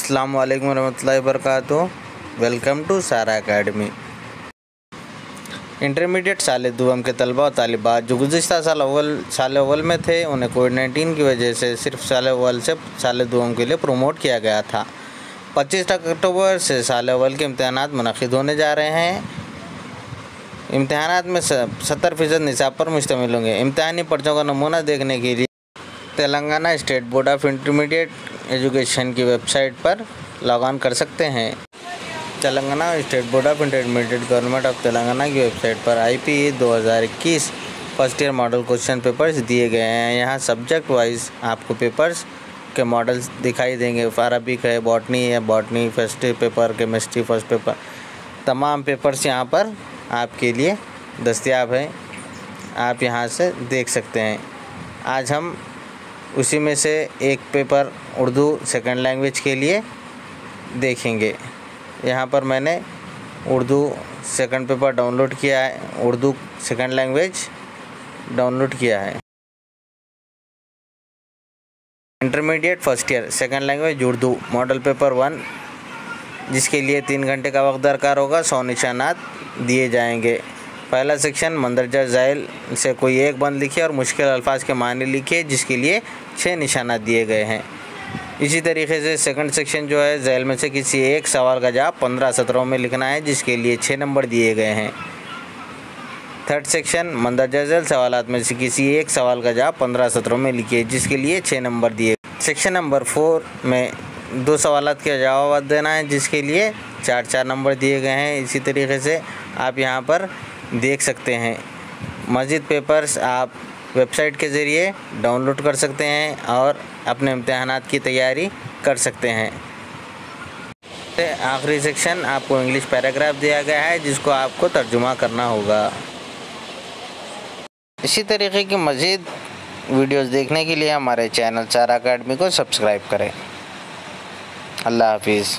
अस्सलाम वालेकुम रहमतुल्लाहि वबरकातुहू। वेलकम टू सारा अकेडमी। इंटरमीडिएट साल दुआम के तलबा और तालिबात जो गुज़िश्ता साल अव्वल में थे, उन्हें कोविड-19 की वजह से सिर्फ साल अव्वल से साल दुआम के लिए प्रमोट किया गया था। 25 अक्टूबर से साल अव्वल के इम्तहानात मुनक़िद होने जा रहे हैं। इम्तहानात में 70% निसाब पर मुश्तमिल होंगे। इम्तहानी पर्चों का नमूना देखने के लिए Telangana state board of intermediate education की वेबसाइट पर लॉग ऑन कर सकते हैं। Telangana state board of intermediate government of Telangana की वेबसाइट पर IPE 2021 first year model question papers दिए गए हैं। यहाँ सब्जेक्ट वाइज आपको पेपर्स के मॉडल्स दिखाई देंगे। अरबिक है, botany first paper, chemistry first paper, तमाम पेपर्स यहाँ पर आपके लिए दस्तयाब हैं। आप यहाँ से देख सकते हैं। आज हम उसी में से एक पेपर उर्दू सेकंड लैंग्वेज के लिए देखेंगे। यहाँ पर मैंने उर्दू सेकंड पेपर डाउनलोड किया है, उर्दू सेकंड लैंग्वेज डाउनलोड किया है। Intermediate first year second language Urdu model paper 1, जिसके लिए 3 घंटे का वक्त दरकार होगा। 100 निशानात दिए जाएंगे। पहला सेक्शन मंदरजा ज़ैल से कोई एक बंद लिखिए और मुश्किल अल्फाज के मानी लिखिए, जिसके लिए 6 निशानात दिए गए हैं। इसी तरीके से सेकंड सेक्शन जो है, ज़ैल में से किसी एक सवाल का जवाब 15 सत्रों में लिखना है, जिसके लिए 6 नंबर दिए गए हैं। थर्ड सेक्शन मंदरजा ज़ैल सवालात में से किसी एक सवाल का जवाब 15 सत्रों में लिखिए, जिसके लिए 6 नंबर दिए। सेक्शन नंबर 4 में 2 सवालात के जवाब देना है, जिसके लिए 4 नंबर दिए गए हैं। इसी तरीके से आप यहाँ पर देख सकते हैं। मज़ीद पेपर्स आप वेबसाइट के ज़रिए डाउनलोड कर सकते हैं और अपने इम्तहानात की तैयारी कर सकते हैं। आखिरी सेक्शन आपको इंग्लिश पैराग्राफ दिया गया है, जिसको आपको तर्जुमा करना होगा। इसी तरीके की मज़ीद वीडियोस देखने के लिए हमारे चैनल सारा अकेडमी को सब्सक्राइब करें। अल्लाह हाफिज़।